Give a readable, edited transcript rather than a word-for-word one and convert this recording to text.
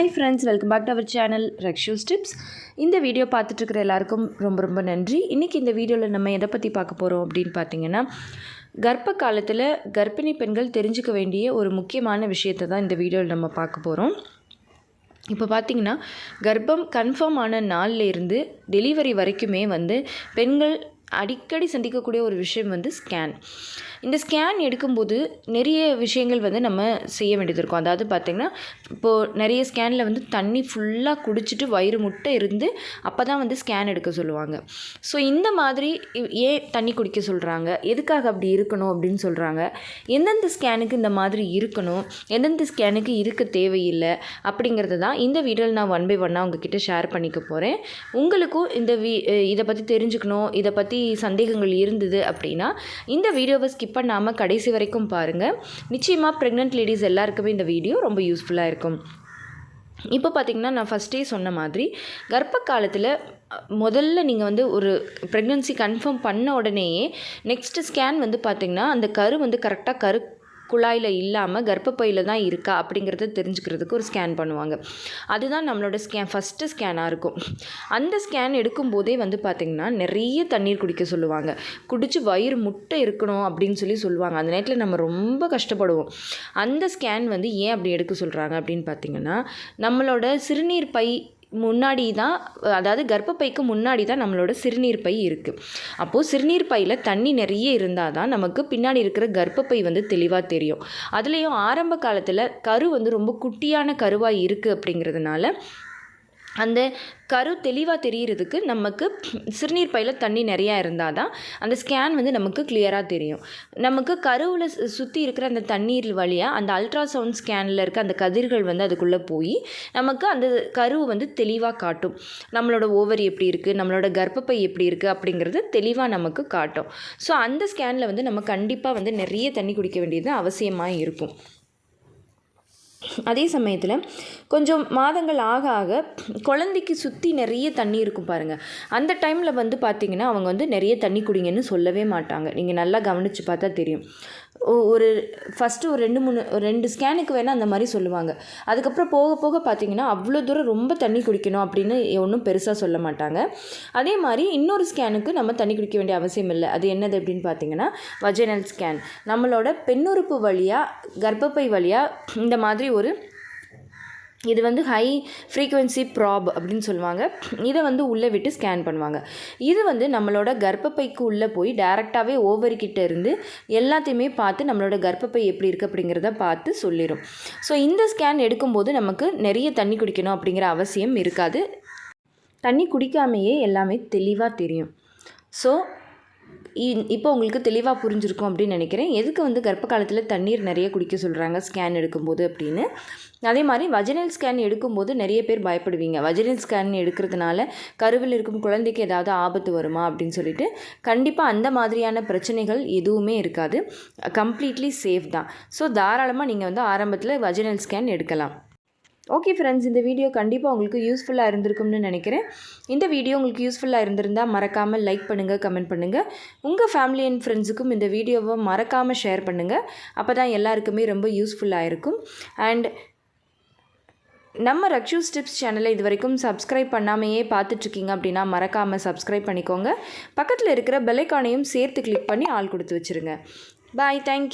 Hi friends, welcome back to our channel Rakshu's tips. இந்த video பார்த்துட்ருக்கிற எல்லாருக்கும் ரொம்ப ரொம்ப நன்றி. இன்றைக்கி இந்த வீடியோவில் நம்ம எதை பற்றி பார்க்க போகிறோம் அப்படின்னு பார்த்தீங்கன்னா, கர்ப்ப காலத்தில் கர்ப்பிணி பெண்கள் தெரிஞ்சுக்க வேண்டிய ஒரு முக்கியமான விஷயத்தை தான் இந்த வீடியோவில் நம்ம பார்க்க போகிறோம். இப்போ பார்த்திங்கன்னா, கர்ப்பம் கன்ஃபார்ம் ஆன நாள்லேருந்து டெலிவரி வரைக்குமே பெண்கள் அடிக்கடி சந்திக்கக்கூடிய ஒரு விஷயம் ஸ்கேன். இந்த ஸ்கேன் எடுக்கும்போது நிறைய விஷயங்கள் நம்ம செய்ய வேண்டியது இருக்கும். அதாவது பார்த்திங்கன்னா, இப்போது நிறைய ஸ்கேனில் தண்ணி ஃபுல்லாக குடிச்சிட்டு வயிறு முட்டை இருந்து அப்போ தான் ஸ்கேன் எடுக்க சொல்லுவாங்க. ஸோ இந்த மாதிரி ஏன் தண்ணி குடிக்க சொல்கிறாங்க, எதுக்காக அப்படி இருக்கணும் அப்படின்னு சொல்கிறாங்க, எந்தெந்த ஸ்கேனுக்கு இந்த மாதிரி இருக்கணும், எந்தெந்த ஸ்கேனுக்கு இருக்க தேவையில்லை அப்படிங்கிறது தான் இந்த வீடியோவில் நான் 1 by 1 உங்ககிட்ட ஷேர் பண்ணிக்க போகிறேன். உங்களுக்கும் இதை பற்றி தெரிஞ்சுக்கணும், இதை பற்றி சந்தேகங்கள் இருந்தது அப்படின்னா இந்த வீடியோவை ஸ்கிப் பண்ணாமல் கடைசி வரைக்கும் பாருங்கள். நிச்சயமாக ப்ரெக்னென்ட் லேடிஸ் எல்லாருக்குமே இந்த வீடியோ ரொம்ப யூஸ்ஃபுல்லாக இருக்கும். இப்போ பார்த்திங்கன்னா, நான் ஃபஸ்ட்டே சொன்ன மாதிரி கர்ப்ப காலத்தில் முதல்ல நீங்கள் ஒரு ப்ரெக்னன்சி கன்ஃபார்ம் பண்ண உடனேயே நெக்ஸ்ட்டு ஸ்கேன் பார்த்திங்கன்னா, அந்த கரு கரெக்டாக குழாயில் இல்லாமல் கர்ப்பப்பையில் தான் இருக்கா அப்படிங்கிறத தெரிஞ்சுக்கிறதுக்கு ஒரு ஸ்கேன் பண்ணுவாங்க. அதுதான் நம்மளோட ஃபஸ்ட்டு ஸ்கேனாக இருக்கும். அந்த ஸ்கேன் எடுக்கும்போதே பார்த்திங்கன்னா நிறைய தண்ணீர் குடிக்க சொல்லுவாங்க. குடித்து வயிறு முட்டை இருக்கணும் அப்படின்னு சொல்லுவாங்க. அந்த நேரத்தில் நம்ம ரொம்ப கஷ்டப்படுவோம். அந்த ஸ்கேன் ஏன் அப்படி எடுக்க சொல்கிறாங்க அப்படின்னு பார்த்திங்கன்னா, நம்மளோட சிறுநீர் பை முன்னாடி தான், அதாவது கர்ப்பப்பைக்கு முன்னாடி தான் நம்மளோட சிறுநீர் பை இருக்குது. அப்போது சிறுநீர் பையில் தண்ணி நிறைய இருந்தால் தான் நமக்கு பின்னாடி இருக்கிற கர்ப்பப்பை தெளிவாக தெரியும். அதுலேயும் ஆரம்ப காலத்தில் கரு ரொம்ப குட்டியான கருவாக இருக்குது அப்படிங்கிறதுனால அந்த கரு தெளிவாக தெரிகிறதுக்கு நமக்கு சிறுநீர் பையில் தண்ணி நிறையா இருந்தால் தான் அந்த ஸ்கேன் நமக்கு கிளியராக தெரியும். நமக்கு கருவில் சுற்றி இருக்கிற அந்த தண்ணீர் வழியாக அந்த அல்ட்ராசவுண்ட் ஸ்கேனில் இருக்க அந்த கதிர்கள் அதுக்குள்ளே போய் நமக்கு அந்த கரு தெளிவாக காட்டும். நம்மளோட ஓவரி எப்படி இருக்குது, நம்மளோட கர்ப்பப்பை எப்படி இருக்குது அப்படிங்கிறது தெளிவாக நமக்கு காட்டும். ஸோ அந்த ஸ்கேனில் நம்ம கண்டிப்பாக நிறைய தண்ணி குடிக்க வேண்டியது அவசியமாக இருக்கும். அதே சமயத்தில் கொஞ்சம் மாதங்கள் ஆக ஆக குழந்தைக்கு சுற்றி நிறைய தண்ணி இருக்கும் பாருங்கள். அந்த டைமில் பார்த்திங்கன்னா அவங்க நிறைய தண்ணி குடிங்கன்னு சொல்லவே மாட்டாங்க. நீங்கள் நல்லா கவனித்து பார்த்தா தெரியும். ஒரு ஃபஸ்ட்டு ஒரு 2 ஸ்கேனுக்கு வேணால் அந்த மாதிரி சொல்லுவாங்க. அதுக்கப்புறம் போக போக பார்த்திங்கன்னா அவ்வளோ தூரம் ரொம்ப தண்ணி குடிக்கணும் அப்படின்னு ஒன்றும் பெருசாக சொல்ல மாட்டாங்க. அதே மாதிரி இன்னொரு ஸ்கேனுக்கு நம்ம தண்ணி குடிக்க வேண்டிய அவசியம் இல்லை. அது என்னது அப்படின்னு பார்த்திங்கன்னா, வஜைனல் ஸ்கேன். நம்மளோட பெண்ணுறுப்பு வழியாக கர்ப்பப்பை வழியாக இந்த மாதிரி இது ஹை ஃப்ரீக்குவென்சி ப்ராப் அப்படின்னு சொல்லுவாங்க. இதை உள்ளே விட்டு ஸ்கேன் பண்ணுவாங்க. இது நம்மளோட கர்ப்பப்பைக்கு உள்ளே போய் டைரெக்டாகவே ஓவரிக்கிட்ட இருந்து எல்லாத்தையுமே பார்த்து நம்மளோட கர்ப்பப்பை எப்படி இருக்குது அப்படிங்கிறத பார்த்து சொல்லிடும். ஸோ இந்த ஸ்கேன் எடுக்கும்போது நமக்கு நிறைய தண்ணி குடிக்கணும் அப்படிங்கிற அவசியம் இருக்காது. தண்ணி குடிக்காமையே எல்லாமே தெளிவாக தெரியும். ஸோ இப்போ உங்களுக்கு தெளிவாக புரிஞ்சிருக்கும் அப்படின்னு நினைக்கிறேன், எதுக்கு கர்ப்ப காலத்தில் தண்ணீர் நிறைய குடிக்க சொல்கிறாங்க ஸ்கேன் எடுக்கும்போது அப்படின்னு. அதே மாதிரி வஜைனல் ஸ்கேன் எடுக்கும்போது நிறைய பேர் பயப்படுவீங்க. வஜைனல் ஸ்கேன் எடுக்கிறதுனால கருவில் இருக்கும் குழந்தைக்கு ஏதாவது ஆபத்து வருமா அப்படின்னு சொல்லிட்டு. கண்டிப்பாக அந்த மாதிரியான பிரச்சனைகள் எதுவுமே இருக்காது. கம்ப்ளீட்லி சேஃப் தான். ஸோ தாராளமாக நீங்கள் ஆரம்பத்தில் வஜைனல் ஸ்கேன் எடுக்கலாம். ஓகே ஃப்ரெண்ட்ஸ், இந்த வீடியோ கண்டிப்பாக உங்களுக்கு யூஸ்ஃபுல்லாக இருந்திருக்கும்னு நினைக்கிறேன். இந்த வீடியோ உங்களுக்கு யூஸ்ஃபுல்லாக இருந்திருந்தால் மறக்காமல் லைக் பண்ணுங்கள், கமெண்ட் பண்ணுங்கள். உங்கள் ஃபேமிலி அண்ட் ஃப்ரெண்ட்ஸுக்கும் இந்த வீடியோவை மறக்காமல் ஷேர் பண்ணுங்கள். அப்போ தான் எல்லாருக்குமே ரொம்ப யூஸ்ஃபுல்லாக இருக்கும். அண்ட் நம்ம ரக்ஷூஸ் டிப்ஸ் சேனலை இது வரைக்கும் சப்ஸ்கிரைப் பண்ணாமையே பார்த்துட்ருக்கீங்க அப்படின்னா மறக்காமல் சப்ஸ்கிரைப் பண்ணிக்கோங்க. பக்கத்தில் இருக்கிற பெல் ஐகானையும் சேர்த்து கிளிக் பண்ணி ஆல் கொடுத்து வச்சுருங்க. பாய், தேங்க்யூ.